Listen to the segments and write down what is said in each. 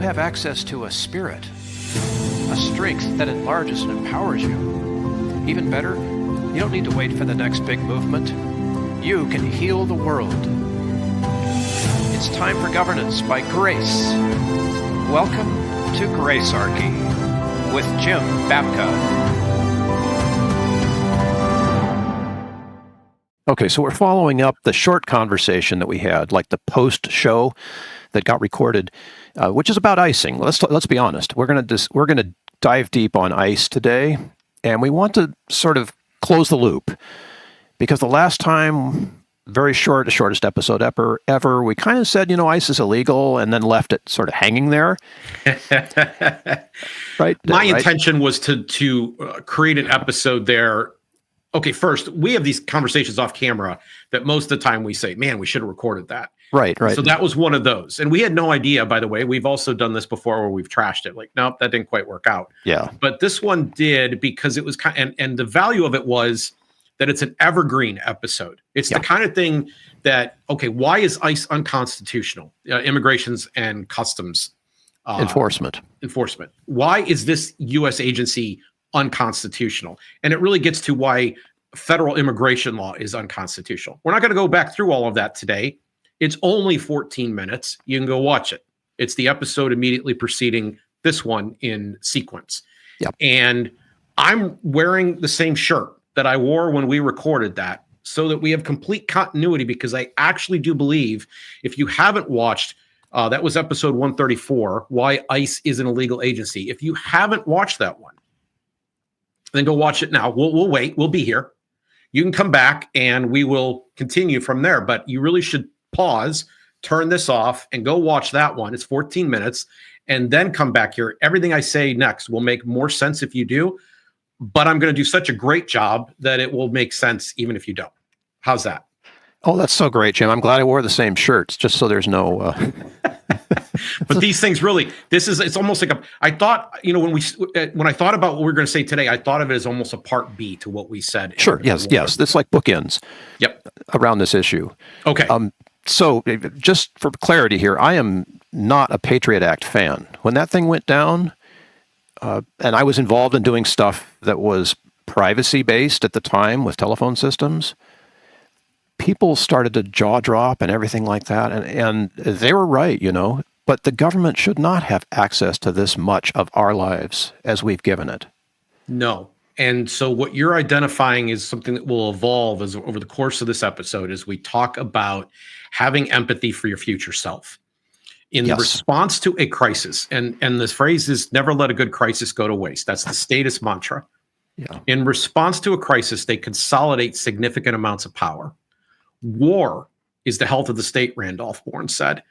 have access to a spirit, a strength that enlarges and empowers you. Even better, you don't need to wait for the next big movement. You can heal the world. It's time for governance by Grace. Welcome to Gracearchy with Jim Babka. Okay, so we're following up the short conversation that we had, like the post-show that got recorded, which is about icing. Let's be honest. We're gonna dive deep on ice today, and we want to sort of close the loop because the last time, the shortest episode ever, we kind of said, ice is illegal, and then left it sort of hanging there. Right. My intention was to create an episode there. Okay, first, we have these conversations off camera that most of the time we say, man, we should have recorded that. Right. So that was one of those. And we had no idea, by the way. We've also done this before where we've trashed it. Like, nope, that didn't quite work out. Yeah. But this one did because it was and the value of it was that it's an evergreen episode. It's the kind of thing that, okay, why is ICE unconstitutional? Immigrations and Customs enforcement. Why is this U.S. agency unconstitutional? And it really gets to why federal immigration law is unconstitutional. We're not going to go back through all of that today. It's only 14 minutes. You can go watch it. It's the episode immediately preceding this one in sequence. Yep. And I'm wearing the same shirt that I wore when we recorded that so that we have complete continuity, because I actually do believe if you haven't watched, that was episode 134, Why ICE is an Illegal Agency. If you haven't watched that one, then go watch it now. We'll wait. We'll be here. You can come back and we will continue from there. But you really should pause, turn this off, and go watch that one. It's 14 minutes. And then come back here. Everything I say next will make more sense if you do. But I'm going to do such a great job that it will make sense even if you don't. How's that? Oh, that's so great, Jim. I'm glad I wore the same shirts just so there's no... But these things really, it's almost like I thought, when I thought about what we were going to say today, I thought of it as almost a part B to what we said. Sure. Yes. It's like bookends. Yep. Around this issue. Okay. So just for clarity here, I am not a Patriot Act fan. When that thing went down, and I was involved in doing stuff that was privacy based at the time with telephone systems, people started to jaw drop and everything like that. And they were right, but the government should not have access to this much of our lives as we've given it. No. And so what you're identifying is something that will evolve as over the course of this episode as we talk about having empathy for your future self. In response to a crisis, and this phrase is never let a good crisis go to waste. That's the statist mantra. Yeah. In response to a crisis, they consolidate significant amounts of power. War is the health of the state, Randolph Bourne said.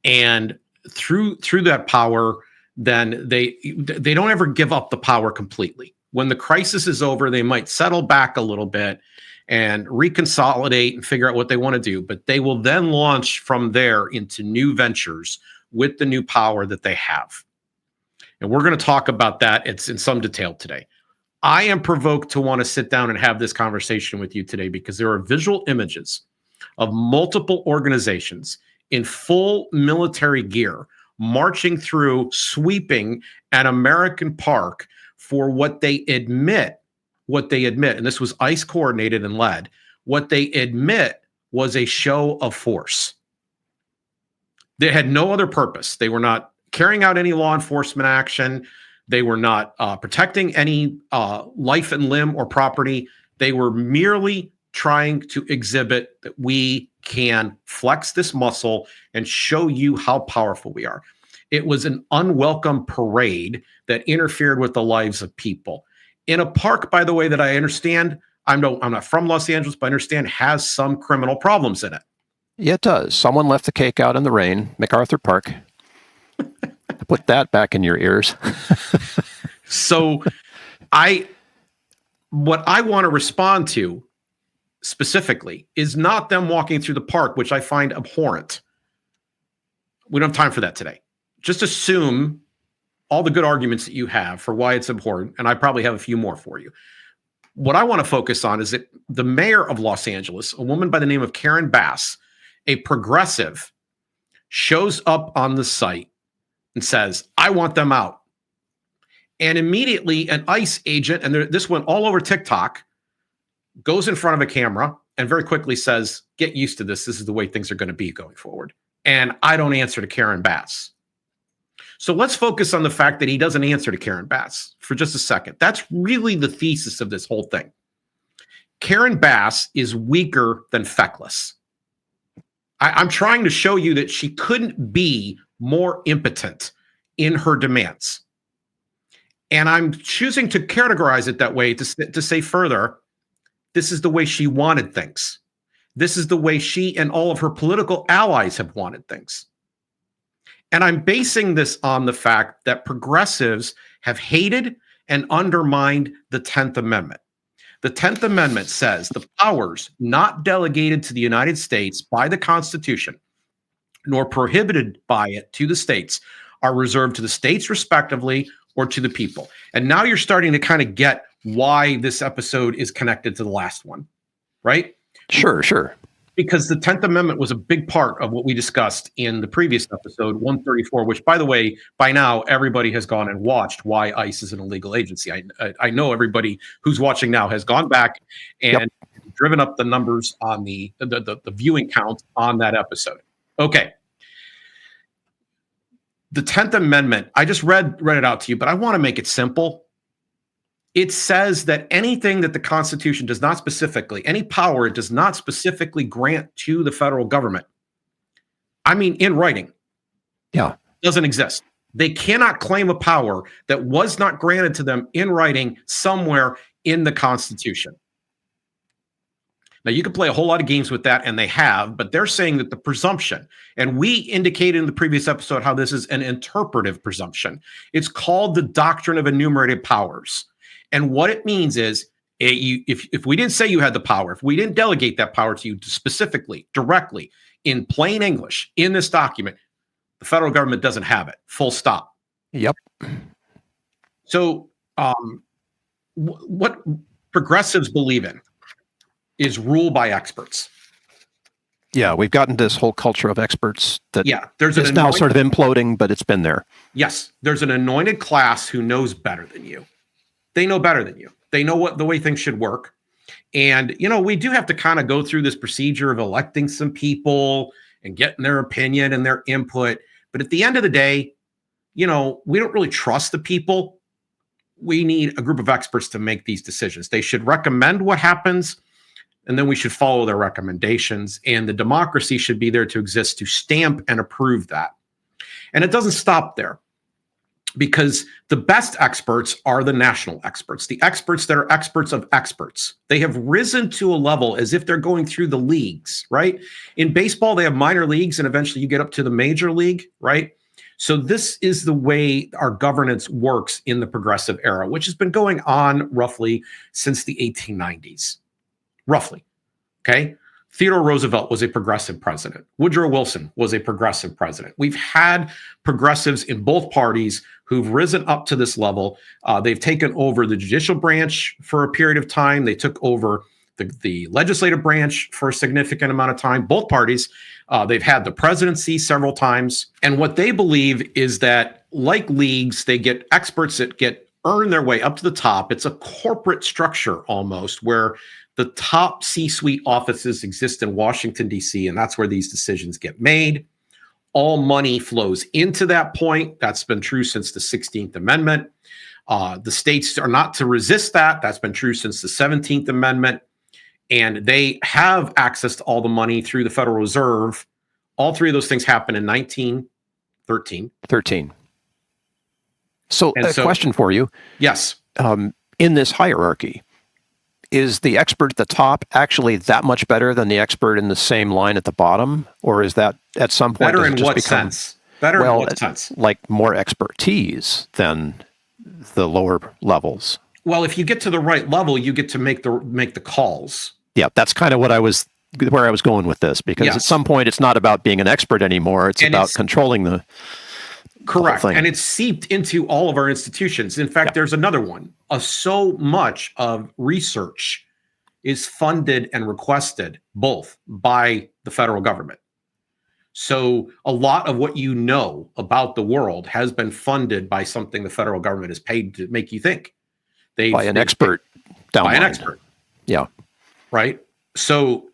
And through that power, then they don't ever give up the power completely. When the crisis is over, they might settle back a little bit and reconsolidate and figure out what they want to do. But they will then launch from there into new ventures with the new power that they have. And we're going to talk about that. It's in some detail today. I am provoked to want to sit down and have this conversation with you today because there are visual images of multiple organizations in full military gear marching through, sweeping an American park for what they admit, and this was ICE coordinated and led, what they admit was a show of force. They had no other purpose. They were not carrying out any law enforcement action. They were not protecting any life and limb or property. They were merely trying to exhibit that we can flex this muscle and show you how powerful we are. It was an unwelcome parade that interfered with the lives of people. In a park, by the way, that I understand, I'm not from Los Angeles, but I understand has some criminal problems in it. Yeah, it does. Someone left the cake out in the rain, MacArthur Park. Put that back in your ears. So what I want to respond to specifically is not them walking through the park, which I find abhorrent. We don't have time for that today. Just assume all the good arguments that you have for why it's abhorrent, and I probably have a few more for you. What I want to focus on is that the mayor of Los Angeles, a woman by the name of Karen Bass, a progressive, shows up on the site and says, I want them out. And immediately an ICE agent, and this went all over TikTok, goes in front of a camera and very quickly says, get used to this. This is the way things are going to be going forward. And I don't answer to Karen Bass. So let's focus on the fact that he doesn't answer to Karen Bass for just a second. That's really the thesis of this whole thing. Karen Bass is weaker than feckless. I'm trying to show you that she couldn't be more impotent in her demands. And I'm choosing to categorize it that way to say further, this is the way she wanted things. This is the way she and all of her political allies have wanted things. And I'm basing this on the fact that progressives have hated and undermined the 10th Amendment. The 10th Amendment says the powers not delegated to the United States by the Constitution, nor prohibited by it to the states, are reserved to the states respectively or to the people. And now you're starting to kind of get why this episode is connected to the last one, right? Sure. Because the 10th Amendment was a big part of what we discussed in the previous episode, 134, which, by the way, by now, everybody has gone and watched why ICE is an illegal agency. I know everybody who's watching now has gone back and driven up the numbers on the viewing count on that episode. Okay. The 10th Amendment, I just read it out to you, but I want to make it simple. It says that anything that the Constitution does not specifically, any power it does not specifically grant to the federal government, I mean, in writing, doesn't exist. They cannot claim a power that was not granted to them in writing somewhere in the Constitution. Now, you can play a whole lot of games with that, and they have, but they're saying that the presumption, and we indicated in the previous episode how this is an interpretive presumption. It's called the doctrine of enumerated powers. And what it means is, if we didn't say you had the power, if we didn't delegate that power to you specifically, directly, in plain English, in this document, the federal government doesn't have it. Full stop. Yep. So what progressives believe in is rule by experts. Yeah, we've gotten this whole culture of experts that there's is now sort of imploding, but it's been there. Yes, there's an anointed class who knows better than you. They know better than you. They know the way things should work. And, we do have to kind of go through this procedure of electing some people and getting their opinion and their input. But at the end of the day, we don't really trust the people. We need a group of experts to make these decisions. They should recommend what happens, and then we should follow their recommendations. And the democracy should be there to exist to stamp and approve that. And it doesn't stop there, because the best experts are the national experts, the experts that are experts of experts. They have risen to a level as if they're going through the leagues, right? In baseball, they have minor leagues, and eventually you get up to the major league, right? So this is the way our governance works in the progressive era, which has been going on roughly since the 1890s. Roughly, okay? Theodore Roosevelt was a progressive president. Woodrow Wilson was a progressive president. We've had progressives in both parties who've risen up to this level. They've taken over the judicial branch for a period of time. They took over the legislative branch for a significant amount of time. Both parties, they've had the presidency several times. And what they believe is that, like leagues, they get experts that earn their way up to the top. It's a corporate structure almost, where the top C-suite offices exist in Washington, D.C., and that's where these decisions get made. All money flows into that point. That's been true since the 16th Amendment. The states are not to resist that. That's been true since the 17th Amendment. And they have access to all the money through the Federal Reserve. All three of those things happen in 1913. So question for you. Yes. In this hierarchy, is the expert at the top actually that much better than the expert in the same line at the bottom? Or is that at some point better in what sense? Better in what sense? Like more expertise than the lower levels? Well, if you get to the right level, you get to make the calls. Yeah, that's kind of where I was going with this, because at some point it's not about being an expert anymore. It's about controlling the correct. And it's seeped into all of our institutions. In fact, there's another one. So much of research is funded and requested both by the federal government. So a lot of what you know about the world has been funded by something the federal government has paid to make you think. By an expert down by line. an expert. Yeah. Right. So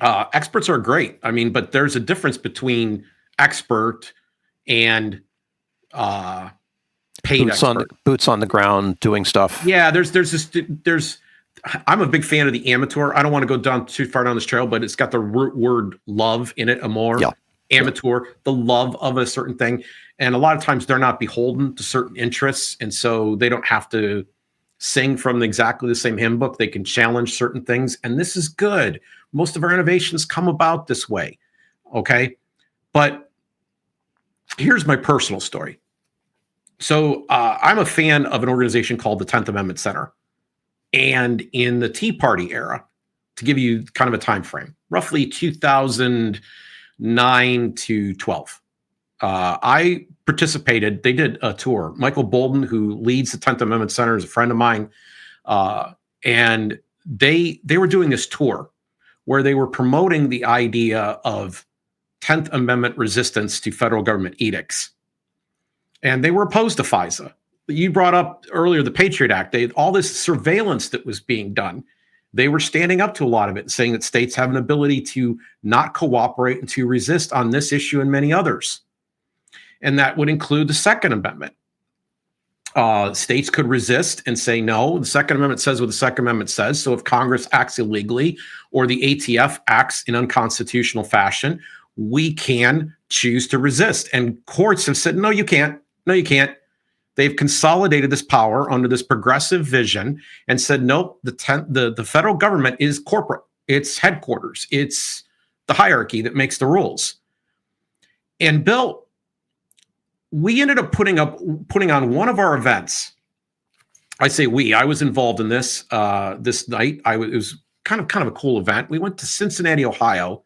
experts are great. I mean, but there's a difference between expert and paid expert. Boots on the ground doing stuff. Yeah, there's I'm a big fan of the amateur. I don't want to go down too far down this trail, but it's got the root word love in it, amor. Yeah. Amateur, the love of a certain thing. And a lot of times they're not beholden to certain interests. And so they don't have to sing from exactly the same hymn book. They can challenge certain things. And this is good. Most of our innovations come about this way. Okay. But here's my personal story. So I'm a fan of an organization called the 10th Amendment Center. And in the Tea Party era, to give you kind of a time frame, roughly 2009 to 12, I participated. They did a tour. Michael Bolden, who leads the 10th Amendment Center, is a friend of mine. And they were doing this tour where they were promoting the idea of 10th Amendment resistance to federal government edicts. And they were opposed to FISA. You brought up earlier the Patriot Act. All this surveillance that was being done, they were standing up to a lot of it and saying that states have an ability to not cooperate and to resist on this issue and many others. And that would include the Second Amendment. States could resist and say, no, the Second Amendment says what the Second Amendment says. So if Congress acts illegally or the ATF acts in unconstitutional fashion, we can choose to resist. And courts have said, no, you can't. No, you can't. They've consolidated this power under this progressive vision and said, nope, the federal government is corporate. It's headquarters. It's the hierarchy that makes the rules. And Bill, we ended up putting on one of our events. I say we. I was involved in this this night. It was kind of a cool event. We went to Cincinnati, Ohio,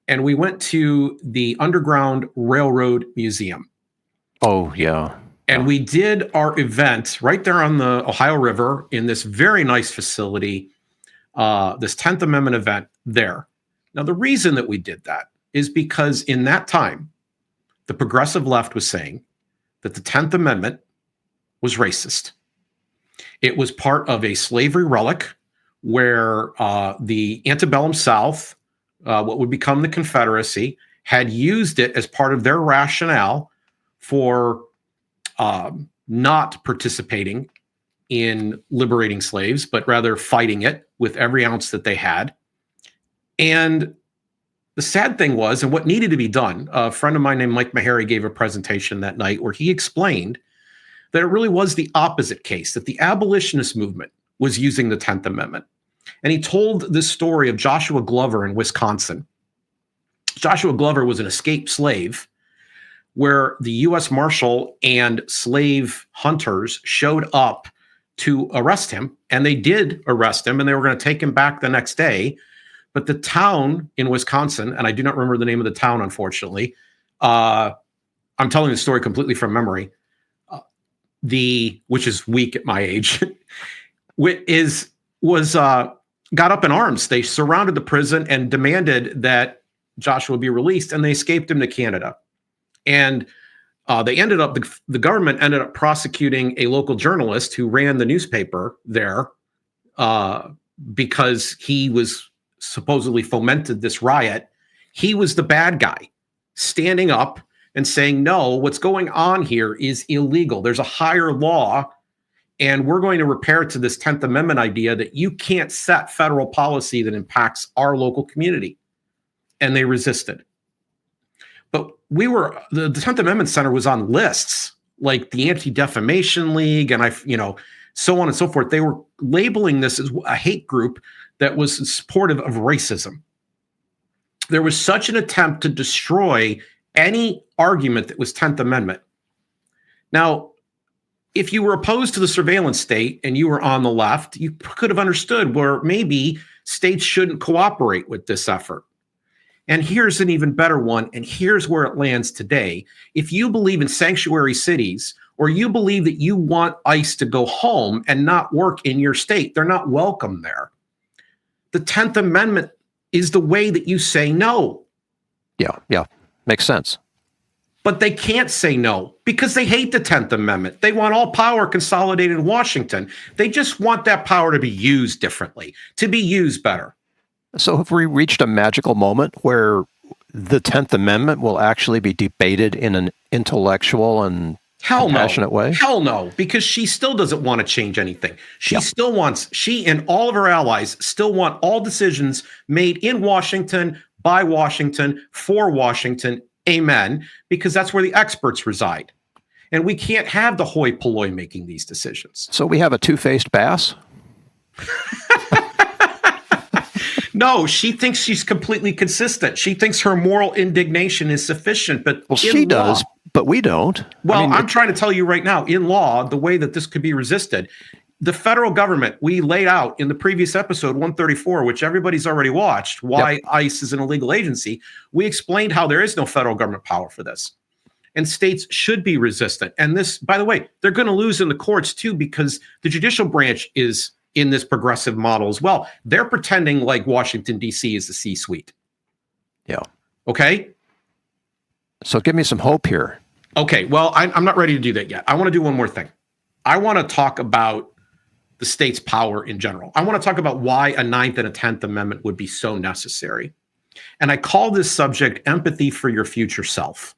and we went to the Underground Railroad Museum. Oh, yeah. And we did our event right there on the Ohio River in this very nice facility, this 10th Amendment event there. Now, the reason that we did that is because in that time, the progressive left was saying that the 10th Amendment was racist. It was part of a slavery relic where the antebellum South, what would become the Confederacy, had used it as part of their rationale for not participating in liberating slaves, but rather fighting it with every ounce that they had. And the sad thing was, and what needed to be done, a friend of mine named Mike Meharry gave a presentation that night where he explained that it really was the opposite case, that the abolitionist movement was using the 10th Amendment. And he told this story of Joshua Glover in Wisconsin. Joshua Glover was an escaped slave where the U.S. Marshal and slave hunters showed up to arrest him. And they did arrest him, and they were going to take him back the next day. But the town in Wisconsin, and I do not remember the name of the town, unfortunately. I'm telling the story completely from memory, which is weak at my age, got up in arms. They surrounded the prison and demanded that Joshua be released, and they escaped him to Canada. And the government ended up prosecuting a local journalist who ran the newspaper there because he was supposedly fomented this riot. He was the bad guy standing up and saying, no, what's going on here is illegal. There's a higher law, and we're going to repair to this 10th Amendment idea that you can't set federal policy that impacts our local community. And they resisted. But the 10th Amendment Center was on lists like the Anti-Defamation League and so on and so forth. They were labeling this as a hate group that was supportive of racism. There was such an attempt to destroy any argument that was 10th Amendment. Now, if you were opposed to the surveillance state and you were on the left, you could have understood where maybe states shouldn't cooperate with this effort. And here's an even better one, and here's where it lands today. If you believe in sanctuary cities, or you believe that you want ICE to go home and not work in your state, they're not welcome there. The 10th Amendment is the way that you say no. Yeah. Makes sense. But they can't say no because they hate the 10th Amendment. They want all power consolidated in Washington. They just want that power to be used differently, to be used better. So have we reached a magical moment where the 10th Amendment will actually be debated in an intellectual and compassionate way? Hell no, because she still doesn't want to change anything. She and all of her allies still want all decisions made in Washington, by Washington, for Washington. Amen. Because that's where the experts reside. And we can't have the hoi polloi making these decisions. So we have a two-faced bass? No, she thinks she's completely consistent. She thinks her moral indignation is sufficient, but she does, but we don't. Well, I'm trying to tell you right now, in law, the way that this could be resisted, the federal government, we laid out in the previous episode 134, which everybody's already watched, why ICE is an illegal agency. We explained how there is no federal government power for this. And states should be resistant. And this, by the way, they're going to lose in the courts too, because the judicial branch is in this progressive model as well. They're pretending like Washington, D.C. is the C-suite. Yeah. Okay? So give me some hope here. Okay, well, I'm not ready to do that yet. I want to do one more thing. I want to talk about the state's power in general. I want to talk about why a 9th and a 10th Amendment would be so necessary. And I call this subject empathy for your future self.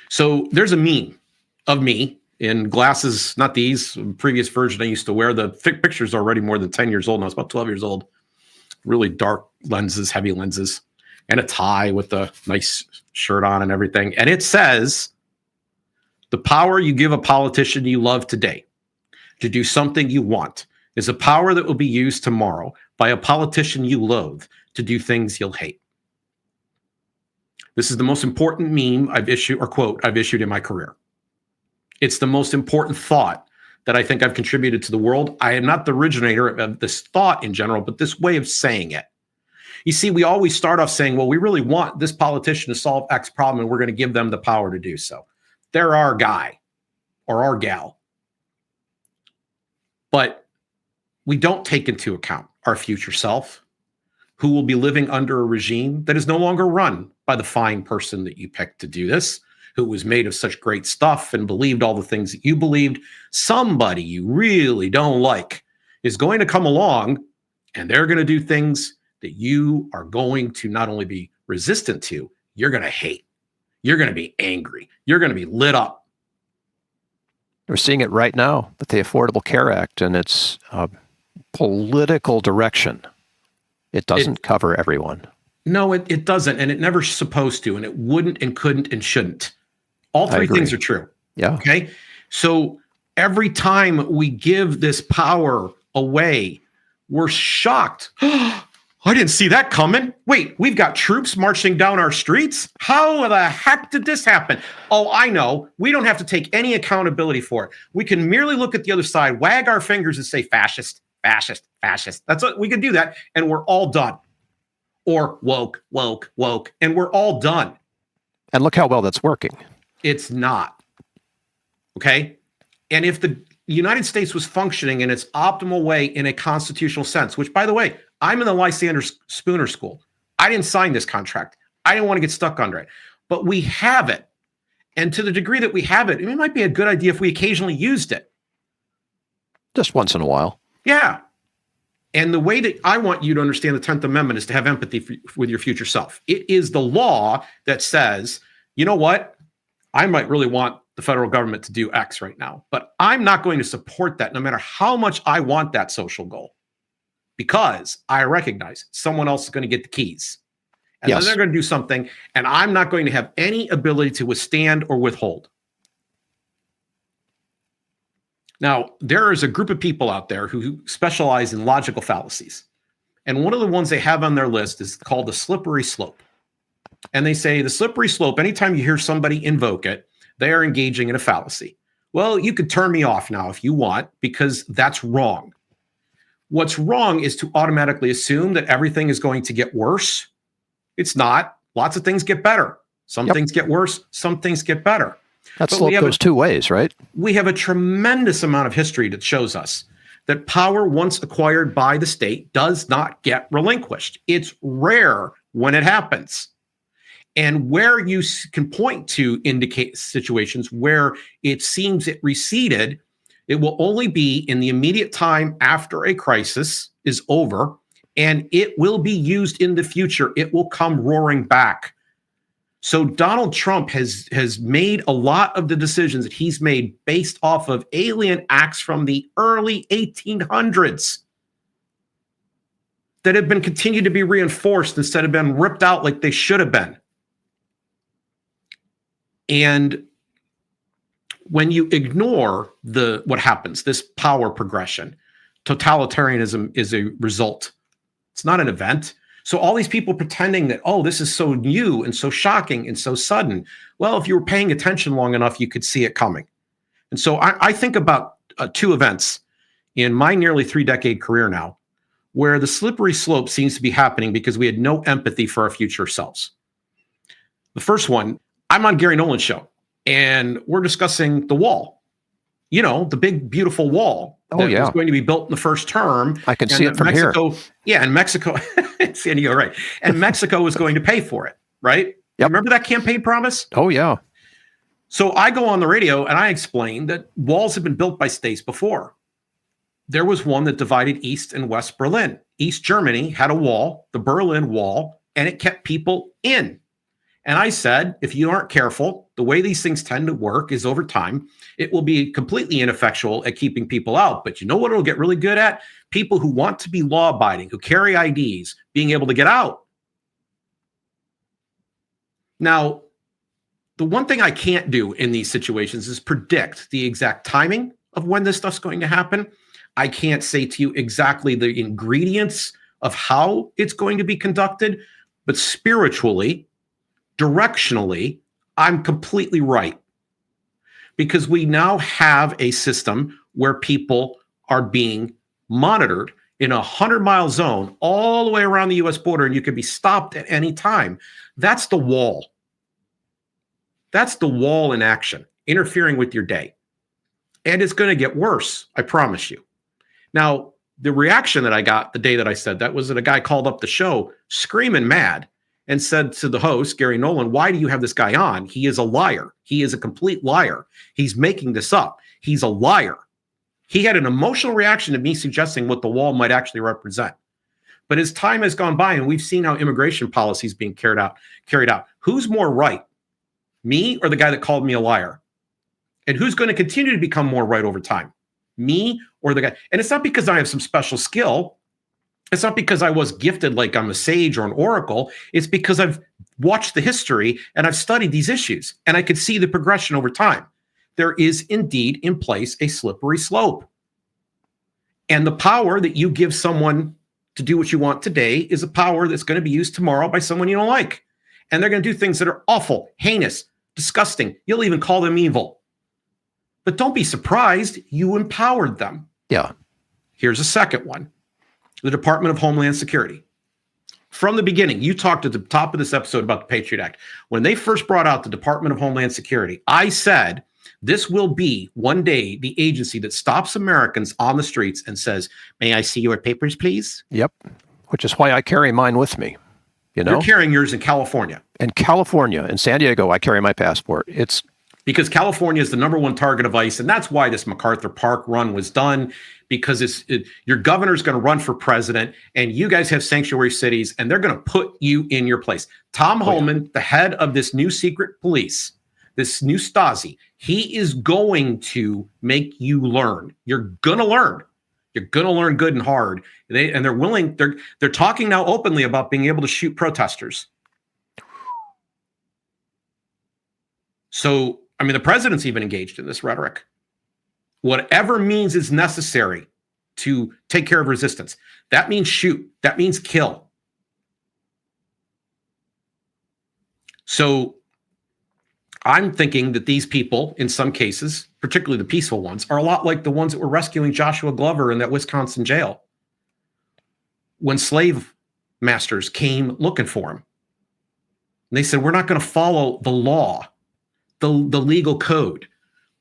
So there's a meme of me in glasses, not these, previous version I used to wear. The picture's already more than 10 years old. I was about 12 years old. Really dark lenses, heavy lenses, and a tie with a nice shirt on and everything. And it says, the power you give a politician you love today to do something you want is a power that will be used tomorrow by a politician you loathe to do things you'll hate. This is the most important meme I've issued, or quote, I've issued in my career. It's the most important thought that I think I've contributed to the world. I am not the originator of this thought in general, but this way of saying it. You see, we always start off saying, well, we really want this politician to solve X problem, and we're going to give them the power to do so. They're our guy or our gal. But we don't take into account our future self, who will be living under a regime that is no longer run by the fine person that you picked to do this, who was made of such great stuff and believed all the things that you believed. Somebody you really don't like is going to come along, and they're going to do things that you are going to not only be resistant to, you're going to hate. You're going to be angry. You're going to be lit up. We're seeing it right now with the Affordable Care Act and its political direction. It doesn't cover everyone. No, it doesn't, and it never's supposed to, and it wouldn't and couldn't and shouldn't. All three things are true. Yeah. Okay? So every time we give this power away, we're shocked. I didn't see that coming. Wait, we've got troops marching down our streets? How the heck did this happen? Oh, I know. We don't have to take any accountability for it. We can merely look at the other side, wag our fingers and say fascist, fascist, fascist. That's what we can do that, and we're all done. Or woke, woke, woke, and we're all done. And look how well that's working. It's not. Okay? And if the United States was functioning in its optimal way in a constitutional sense, which, by the way, I'm in the Lysander Spooner School. I didn't sign this contract. I didn't want to get stuck under it. But we have it. And to the degree that we have it, it might be a good idea if we occasionally used it. Just once in a while. Yeah. And the way that I want you to understand the 10th Amendment is to have empathy with your future self. It is the law that says, you know what? I might really want the federal government to do X right now, but I'm not going to support that no matter how much I want that social goal, because I recognize someone else is going to get the keys. And then they're going to do something, and I'm not going to have any ability to withstand or withhold. Now, there is a group of people out there who specialize in logical fallacies. And one of the ones they have on their list is called the slippery slope. And they say the slippery slope, anytime you hear somebody invoke it, they are engaging in a fallacy. Well, you could turn me off now if you want, because that's wrong. What's wrong is to automatically assume that everything is going to get worse. It's not. Lots of things get better. Some things get worse. Some things get better. That slope goes two ways, right? We have a tremendous amount of history that shows us that power once acquired by the state does not get relinquished. It's rare when it happens. And where you can point to indicate situations where it seems it receded, it will only be in the immediate time after a crisis is over, and it will be used in the future. It will come roaring back. So Donald Trump has made a lot of the decisions that he's made based off of alien acts from the early 1800s that have been continued to be reinforced instead of being ripped out like they should have been. And when you ignore what happens, this power progression, totalitarianism is a result. It's not an event. So all these people pretending that, oh, this is so new and so shocking and so sudden. Well, if you were paying attention long enough, you could see it coming. And so I think about two events in my nearly 3-decade career now, where the slippery slope seems to be happening because we had no empathy for our future selves. The first one, I'm on Gary Nolan's show, and we're discussing the wall. You know, the big, beautiful wall that was going to be built in the first term. I can see it from Mexico, here. Yeah, and Mexico, San Diego, right. And Mexico was going to pay for it, right? Yep. Remember that campaign promise? Oh, yeah. So I go on the radio and I explain that walls have been built by states before. There was one that divided East and West Berlin. East Germany had a wall, the Berlin Wall, and it kept people in. And I said, if you aren't careful, the way these things tend to work is over time, it will be completely ineffectual at keeping people out. But you know what it'll get really good at? People who want to be law-abiding, who carry IDs, being able to get out. Now, the one thing I can't do in these situations is predict the exact timing of when this stuff's going to happen. I can't say to you exactly the ingredients of how it's going to be conducted, but spiritually, directionally, I'm completely right. Because we now have a system where people are being monitored in a 100-mile zone all the way around the US border, and you can be stopped at any time. That's the wall. That's the wall in action, interfering with your day. And it's going to get worse, I promise you. Now, the reaction that I got the day that I said that was that a guy called up the show screaming mad and said to the host, Gary Nolan, why do you have this guy on? He is a liar. He is a complete liar. He's making this up. He's a liar. He had an emotional reaction to me suggesting what the wall might actually represent. But as time has gone by and we've seen how immigration policy is being carried out, who's more right? Me or the guy that called me a liar? And who's going to continue to become more right over time? Me or the guy? And it's not because I have some special skill. It's not because I was gifted like I'm a sage or an oracle. It's because I've watched the history and I've studied these issues and I could see the progression over time. There is indeed in place a slippery slope. And the power that you give someone to do what you want today is a power that's going to be used tomorrow by someone you don't like. And they're going to do things that are awful, heinous, disgusting. You'll even call them evil. But don't be surprised, you empowered them. Yeah. Here's a second one. The Department of Homeland Security. From the beginning, you talked at the top of this episode about the Patriot Act. When they first brought out the Department of Homeland Security, I said, this will be one day the agency that stops Americans on the streets and says, may I see your papers, please? Yep. Which is why I carry mine with me. You know? You're carrying yours in California. In California, in San Diego, I carry my passport. It's because California is the #1 target of ICE, and that's why this MacArthur Park run was done, because your governor's going to run for president, and you guys have sanctuary cities, and they're going to put you in your place. Tom Homan, the head of this new secret police, this new Stasi, he is going to make you learn. You're going to learn. You're going to learn good and hard. They're willing. They're talking now openly about being able to shoot protesters. So, I mean, the president's even engaged in this rhetoric. Whatever means is necessary to take care of resistance. That means shoot. That means kill. So I'm thinking that these people, in some cases, particularly the peaceful ones, are a lot like the ones that were rescuing Joshua Glover in that Wisconsin jail when slave masters came looking for him. And they said, we're not going to follow the law, the legal code.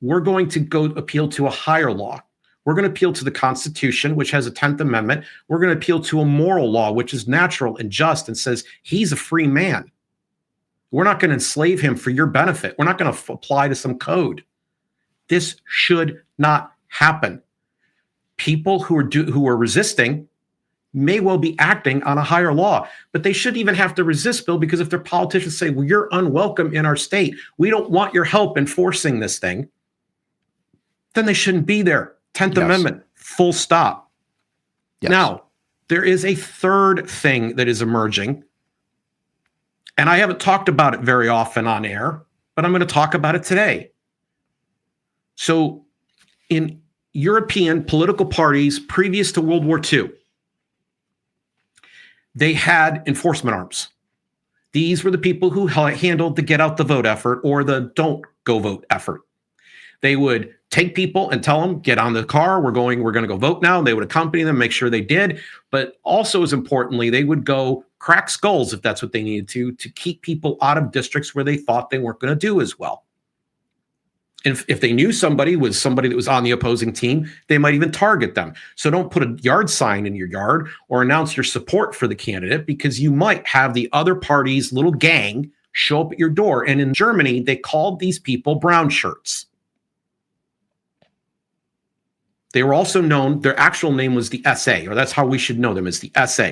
We're going to go appeal to a higher law. We're going to appeal to the Constitution, which has a 10th Amendment. We're going to appeal to a moral law, which is natural and just and says he's a free man. We're not going to enslave him for your benefit. We're not going to apply to some code. This should not happen. People who are resisting may well be acting on a higher law, but they shouldn't even have to resist, Bill, because if their politicians say, well, you're unwelcome in our state, we don't want your help enforcing this thing, then they shouldn't be there. 10th Amendment, full stop. Yes. Now, there is a third thing that is emerging, and I haven't talked about it very often on air, but I'm going to talk about it today. So in European political parties previous to World War II, they had enforcement arms. These were the people who handled the get out the vote effort or the don't go vote effort. They would take people and tell them, get on the car, we're going to go vote now. And they would accompany them, make sure they did. But also as importantly, they would go crack skulls if that's what they needed to keep people out of districts where they thought they weren't going to do as well. And if they knew somebody that was on the opposing team, they might even target them. So don't put a yard sign in your yard or announce your support for the candidate, because you might have the other party's little gang show up at your door. And in Germany, they called these people brown shirts. They were also known, their actual name was the SA, or that's how we should know them, as the SA.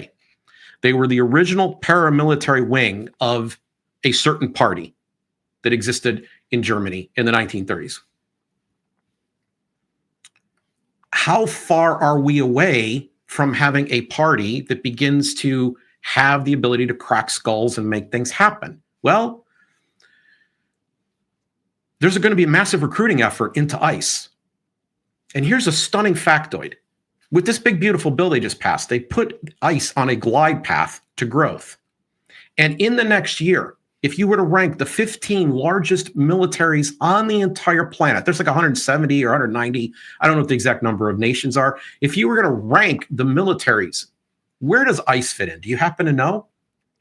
They were the original paramilitary wing of a certain party that existed in Germany in the 1930s. How far are we away from having a party that begins to have the ability to crack skulls and make things happen? Well, there's going to be a massive recruiting effort into ICE. And here's a stunning factoid. With this big, beautiful bill they just passed, they put ICE on a glide path to growth. And in the next year, if you were to rank the 15 largest militaries on the entire planet, there's like 170 or 190, I don't know what the exact number of nations are. If you were going to rank the militaries, where does ICE fit in? Do you happen to know?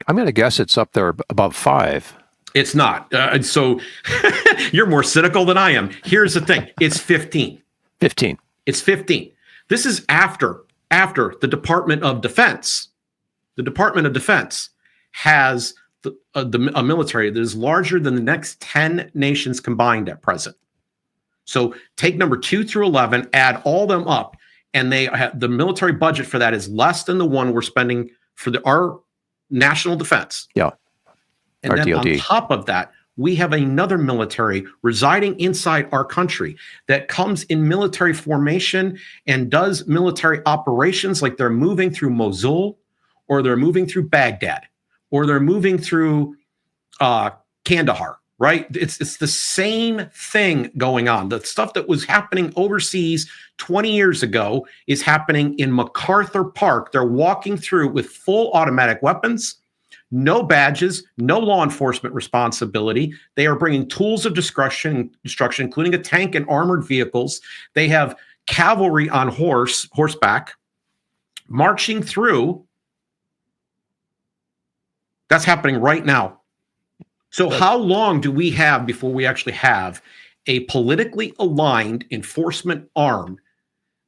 I'm going to guess it's up there above 5. It's not. So you're more cynical than I am. Here's the thing. It's 15. 15. It's 15. This is after the Department of Defense. The Department of Defense has a military that is larger than the next 10 nations combined at present. So take number 2 through 11, add all them up, and the military budget for that is less than the one we're spending for our national defense. Yeah. And our then DoD. On top of that, we have another military residing inside our country that comes in military formation and does military operations, like they're moving through Mosul, or they're moving through Baghdad, or they're moving through Kandahar, right? It's the same thing going on. The stuff that was happening overseas 20 years ago is happening in MacArthur Park. They're walking through with full automatic weapons, no badges, no law enforcement responsibility. They are bringing tools of destruction, including a tank and armored vehicles. They have cavalry on horseback, marching through. That's happening right now. So how long do we have before we actually have a politically aligned enforcement arm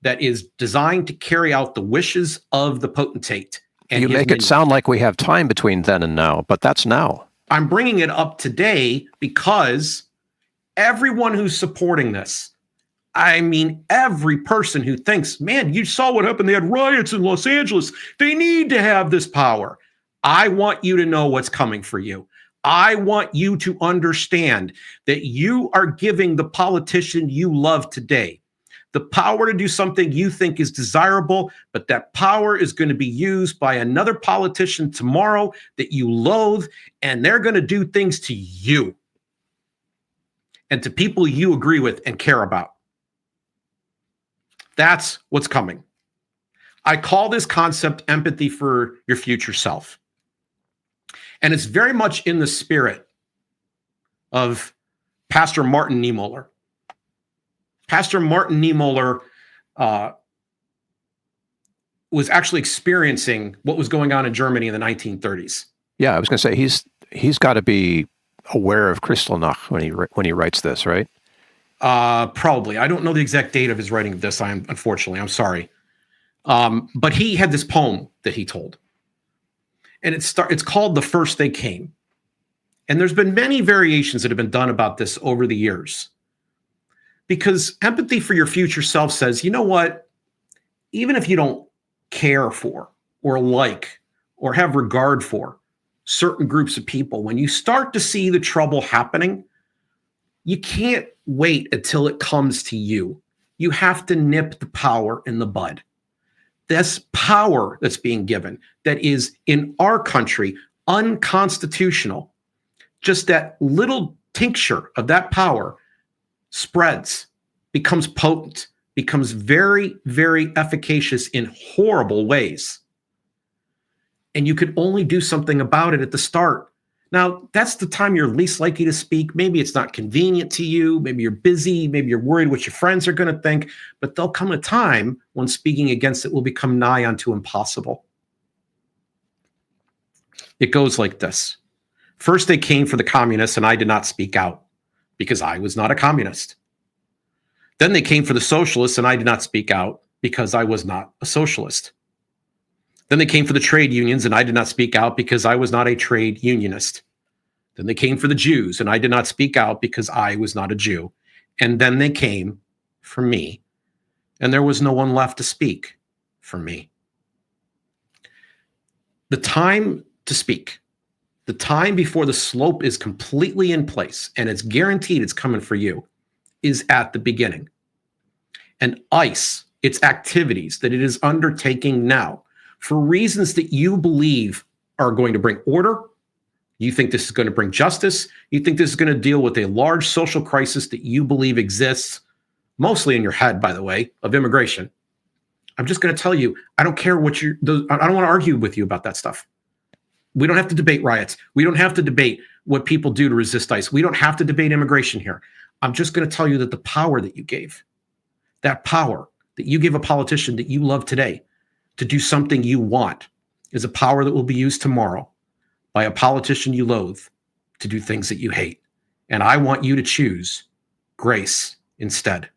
that is designed to carry out the wishes of the potentate? And you make it sound like we have time between then and now, but that's now. I'm bringing it up today because everyone who's supporting this, I mean, every person who thinks, man, you saw what happened. They had riots in Los Angeles. They need to have this power. I want you to know what's coming for you. I want you to understand that you are giving the politician you love today the power to do something you think is desirable, but that power is going to be used by another politician tomorrow that you loathe, and they're going to do things to you and to people you agree with and care about. That's what's coming. I call this concept empathy for your future self. And it's very much in the spirit of Pastor Martin Niemöller. Pastor Martin Niemöller was actually experiencing what was going on in Germany in the 1930s. Yeah, I was going to say he's got to be aware of Kristallnacht when he writes this, right? Probably. I don't know the exact date of his writing of this. Unfortunately, I'm sorry. But he had this poem that he told, and it's called "The First They Came." And there's been many variations that have been done about this over the years. Because empathy for your future self says, you know what? Even if you don't care for or like or have regard for certain groups of people, when you start to see the trouble happening, you can't wait until it comes to you. You have to nip the power in the bud. This power that's being given, that is in our country unconstitutional, just that little tincture of that power spreads, becomes potent, becomes very, very efficacious in horrible ways. And you could only do something about it at the start. Now, that's the time you're least likely to speak. Maybe it's not convenient to you. Maybe you're busy. Maybe you're worried what your friends are going to think. But there'll come a time when speaking against it will become nigh unto impossible. It goes like this. First, they came for the communists, and I did not speak out because I was not a communist. Then they came for the socialists, and I did not speak out because I was not a socialist. Then they came for the trade unions, and I did not speak out because I was not a trade unionist. Then they came for the Jews, and I did not speak out because I was not a Jew. And then they came for me, and there was no one left to speak for me. The time to speak, the time before the slope is completely in place, and it's guaranteed it's coming for you, is at the beginning. And ICE, its activities that it is undertaking now, for reasons that you believe are going to bring order, you think this is going to bring justice, you think this is going to deal with a large social crisis that you believe exists, mostly in your head, by the way, of immigration. I'm just going to tell you, I don't care what I don't want to argue with you about that stuff. We don't have to debate riots. We don't have to debate what people do to resist ICE. We don't have to debate immigration here. I'm just going to tell you that the power that you gave, that power that you give a politician that you love today to do something you want, is a power that will be used tomorrow by a politician you loathe to do things that you hate. And I want you to choose grace instead.